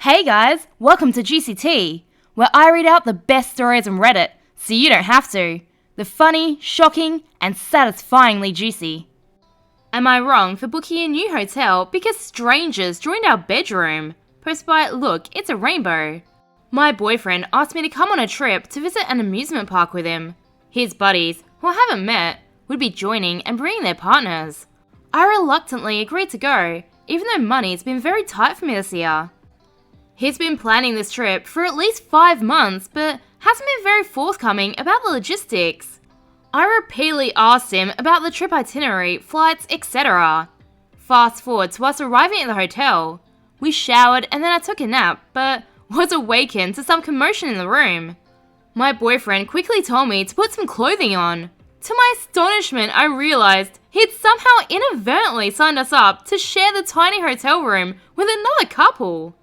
Hey guys, welcome to Juicy Tea, where I read out the best stories on Reddit, so you don't have to. The funny, shocking, and satisfyingly juicy. Am I wrong for booking a new hotel because strangers joined our bedroom? Posted by Look, It's a Rainbow. My boyfriend asked me to come on a trip to visit an amusement park with him. His buddies, who I haven't met, would be joining and bringing their partners. I reluctantly agreed to go, even though money's been very tight for me this year. He's been planning this trip for at least 5 months, but hasn't been very forthcoming about the logistics. I repeatedly asked him about the trip itinerary, flights, etc. Fast forward to us arriving at the hotel. We showered and then I took a nap, but was awakened to some commotion in the room. My boyfriend quickly told me to put some clothing on. To my astonishment, I realized he'd somehow inadvertently signed us up to share the tiny hotel room with another couple.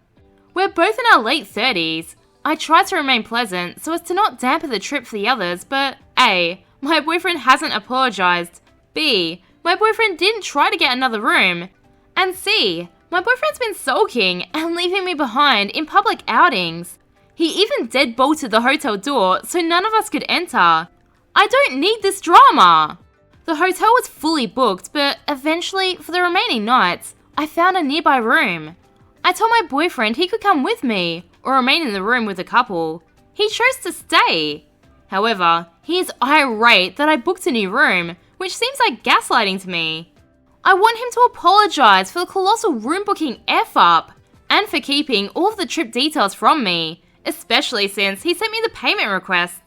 We're both in our late 30s. I tried to remain pleasant so as to not dampen the trip for the others, but A, my boyfriend hasn't apologized. B, my boyfriend didn't try to get another room. And C, my boyfriend's been sulking and leaving me behind in public outings. He even deadbolted the hotel door so none of us could enter. I don't need this drama. The hotel was fully booked, but eventually, for the remaining nights, I found a nearby room. I told my boyfriend he could come with me, or remain in the room with the couple. He chose to stay. However, he is irate that I booked a new room, which seems like gaslighting to me. I want him to apologize for the colossal room booking F-up, and for keeping all of the trip details from me, especially since he sent me the payment requests.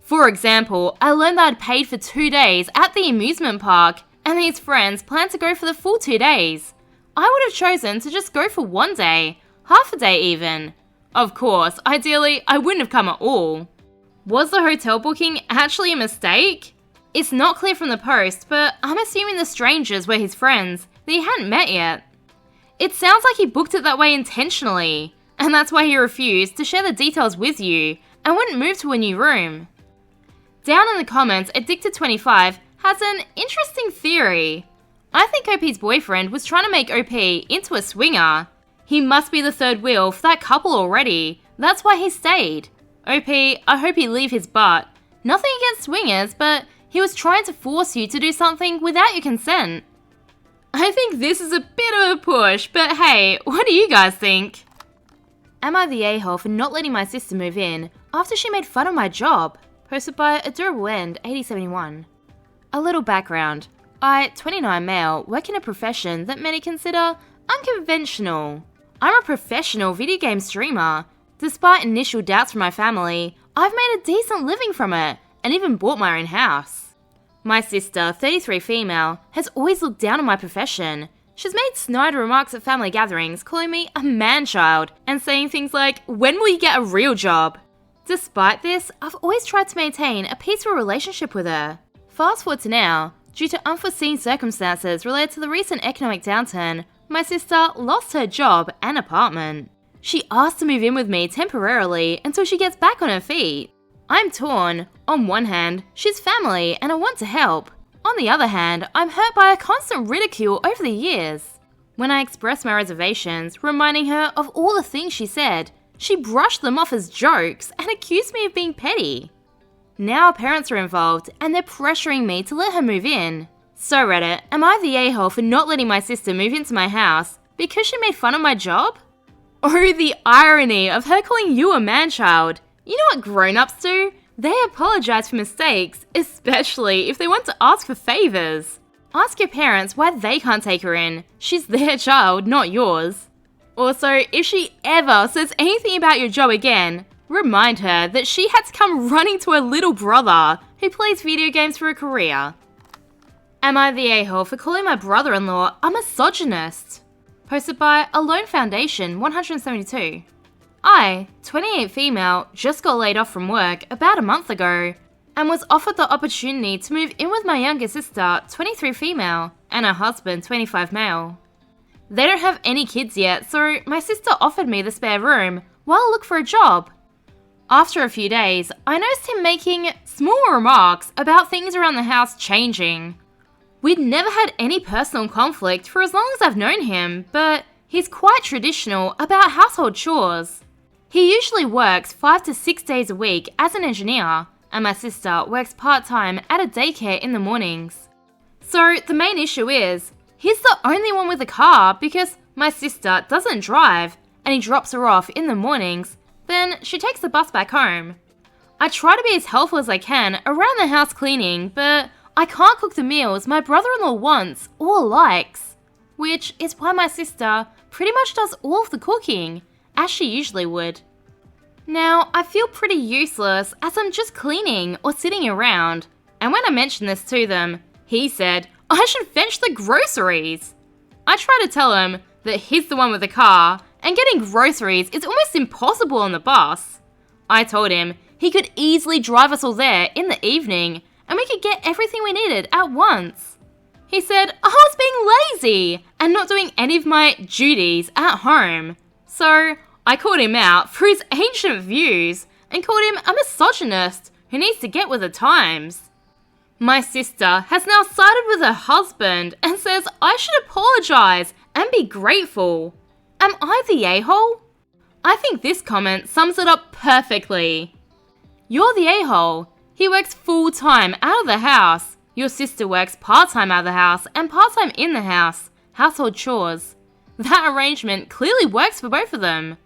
For example, I learned that I'd paid for 2 days at the amusement park, and these friends planned to go for the full 2 days. I would have chosen to just go for 1 day, half a day even. Of course, ideally, I wouldn't have come at all. Was the hotel booking actually a mistake? It's not clear from the post, but I'm assuming the strangers were his friends that he hadn't met yet. It sounds like he booked it that way intentionally, and that's why he refused to share the details with you and wouldn't move to a new room. Down in the comments, Addicted25 has an interesting theory. I think OP's boyfriend was trying to make OP into a swinger. He must be the third wheel for that couple already. That's why he stayed. OP, I hope you leave his butt. Nothing against swingers, but he was trying to force you to do something without your consent. I think this is a bit of a push, but hey, what do you guys think? Am I the a-hole for not letting my sister move in after she made fun of my job? Posted by Adorable End 8071. A little background. I, 29 male, work in a profession that many consider unconventional. I'm a professional video game streamer. Despite initial doubts from my family, I've made a decent living from it, and even bought my own house. My sister, 33 female, has always looked down on my profession. She's made snide remarks at family gatherings, calling me a man-child, and saying things like, "When will you get a real job?" Despite this, I've always tried to maintain a peaceful relationship with her. Fast forward to now. Due to unforeseen circumstances related to the recent economic downturn, my sister lost her job and apartment. She asked to move in with me temporarily until she gets back on her feet. I'm torn. On one hand, she's family and I want to help. On the other hand, I'm hurt by her constant ridicule over the years. When I expressed my reservations, reminding her of all the things she said, she brushed them off as jokes and accused me of being petty. Now our parents are involved, and they're pressuring me to let her move in. So Reddit, am I the a-hole for not letting my sister move into my house because she made fun of my job? Oh, the irony of her calling you a man-child. You know what grown-ups do? They apologize for mistakes, especially if they want to ask for favors. Ask your parents why they can't take her in. She's their child, not yours. Also, if she ever says anything about your job again, remind her that she had to come running to her little brother, who plays video games for a career. Am I the a-hole for calling my brother-in-law a misogynist? Posted by Alone Foundation 172. I, 28 female, just got laid off from work about a month ago, and was offered the opportunity to move in with my younger sister, 23 female, and her husband, 25 male. They don't have any kids yet, so my sister offered me the spare room while I look for a job. After a few days, I noticed him making small remarks about things around the house changing. We'd never had any personal conflict for as long as I've known him, but He's quite traditional about household chores. He usually works 5 to 6 days a week as an engineer, and my sister works part-time at a daycare in the mornings. So the main issue is, he's the only one with a car because my sister doesn't drive and he drops her off in the mornings, then she takes the bus back home. I try to be as helpful as I can around the house cleaning, but I can't cook the meals my brother-in-law wants or likes, which is why my sister pretty much does all of the cooking, as she usually would. Now, I feel pretty useless as I'm just cleaning or sitting around, and when I mentioned this to them, he said I should fetch the groceries. I try to tell him that he's the one with the car, and getting groceries is almost impossible on the bus. I told him he could easily drive us all there in the evening, and we could get everything we needed at once. He said I was being lazy and not doing any of my duties at home. So I called him out for his ancient views and called him a misogynist who needs to get with the times. My sister has now sided with her husband and says I should apologise and be grateful. Am I the a-hole? I think this comment sums it up perfectly. You're the a-hole. He works full-time out of the house. Your sister works part-time out of the house and part-time in the house. Household chores. That arrangement clearly works for both of them.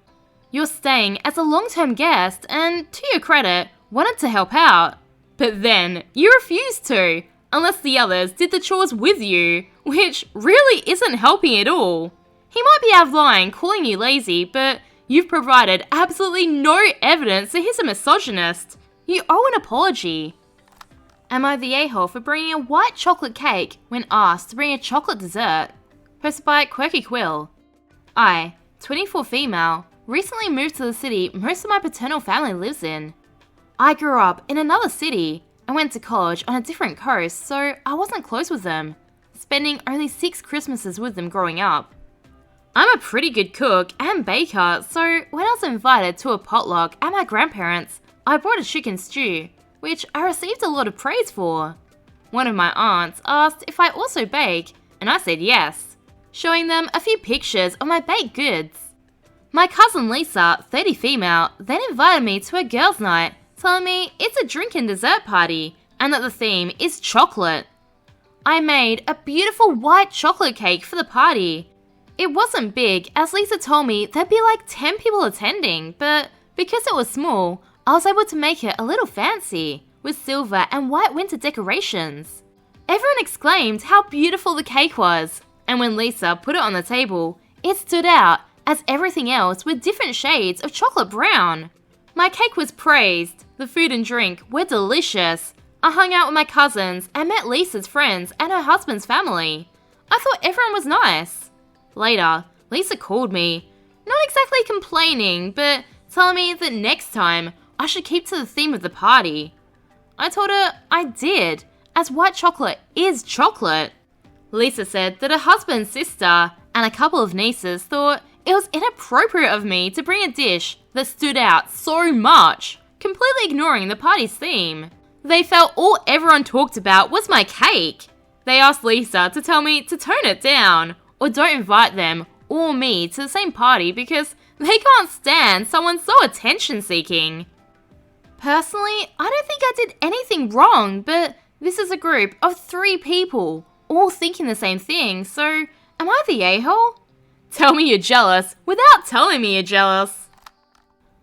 You're staying as a long-term guest and, to your credit, wanted to help out. But then, you refused to, unless the others did the chores with you, which really isn't helping at all. He might be out of line calling you lazy, but you've provided absolutely no evidence that he's a misogynist. You owe an apology. Am I the a-hole for bringing a white chocolate cake when asked to bring a chocolate dessert? Posted by Quirky Quill. I, 24 female, recently moved to the city most of my paternal family lives in. I grew up in another city and went to college on a different coast, so I wasn't close with them, spending only 6 Christmases with them growing up. I'm a pretty good cook and baker, so when I was invited to a potluck at my grandparents', I brought a chicken stew, which I received a lot of praise for. One of my aunts asked if I also bake, and I said yes, showing them a few pictures of my baked goods. My cousin Lisa, 30 female, then invited me to a girls' night, telling me it's a drink and dessert party, and that the theme is chocolate. I made a beautiful white chocolate cake for the party. It wasn't big, as Lisa told me there'd be like 10 people attending, but because it was small, I was able to make it a little fancy, with silver and white winter decorations. Everyone exclaimed how beautiful the cake was, and when Lisa put it on the table, it stood out as everything else were different shades of chocolate brown. My cake was praised, the food and drink were delicious. I hung out with my cousins and met Lisa's friends and her husband's family. I thought everyone was nice. Later, Lisa called me, not exactly complaining, but telling me that next time I should keep to the theme of the party. I told her I did, as white chocolate is chocolate. Lisa said that her husband's sister and a couple of nieces thought it was inappropriate of me to bring a dish that stood out so much, completely ignoring the party's theme. They felt all everyone talked about was my cake. They asked Lisa to tell me to tone it down, or don't invite them or me to the same party because they can't stand someone so attention-seeking. Personally, I don't think I did anything wrong, but this is a group of 3 people, all thinking the same thing, so am I the a-hole? Tell me you're jealous without telling me you're jealous.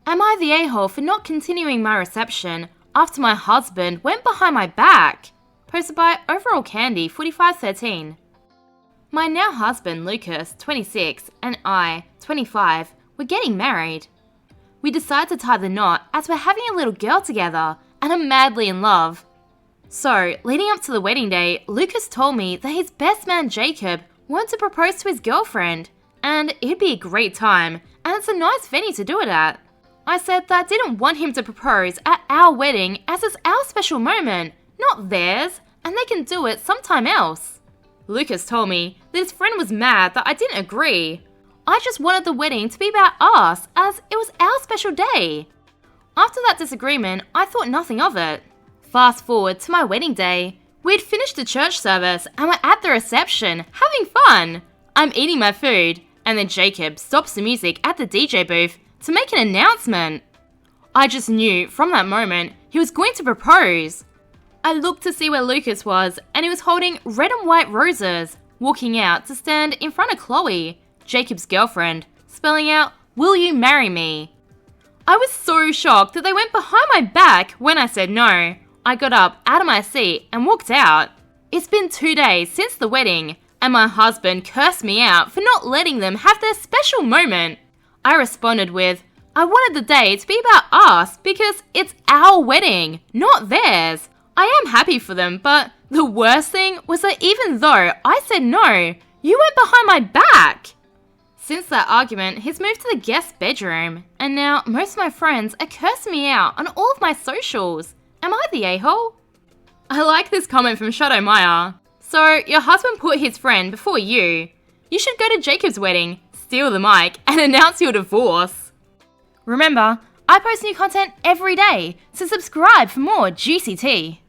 Am I the a-hole for not continuing my reception after my husband went behind my back? Posted by Overall Candy 4513. My now husband Lucas, 26, and I, 25, were getting married. We decided to tie the knot as we're having a little girl together and are madly in love. So, leading up to the wedding day, Lucas told me that his best man Jacob wanted to propose to his girlfriend, and it'd be a great time, and it's a nice venue to do it at. I said that I didn't want him to propose at our wedding as it's our special moment, not theirs, and they can do it sometime else. Lucas told me that his friend was mad that I didn't agree. I just wanted the wedding to be about us as it was our special day. After that disagreement, I thought nothing of it. Fast forward to my wedding day. We'd finished the church service and were at the reception, having fun. I'm eating my food, and then Jacob stops the music at the DJ booth to make an announcement. I just knew from that moment he was going to propose. I looked to see where Lucas was, and he was holding red and white roses, walking out to stand in front of Chloe, Jacob's girlfriend, spelling out, "Will you marry me?" I was so shocked that they went behind my back when I said no. I got up out of my seat and walked out. It's been 2 days since the wedding, and my husband cursed me out for not letting them have their special moment. I responded with, I wanted the day to be about us because it's our wedding, not theirs. I am happy for them, but the worst thing was that even though I said no, you went behind my back. Since that argument, he's moved to the guest bedroom, and now most of my friends are cursing me out on all of my socials. Am I the a-hole? I like this comment from Shadow Maya. So, your husband put his friend before you. You should go to Jacob's wedding, steal the mic, and announce your divorce. Remember, I post new content every day, so subscribe for more juicy tea.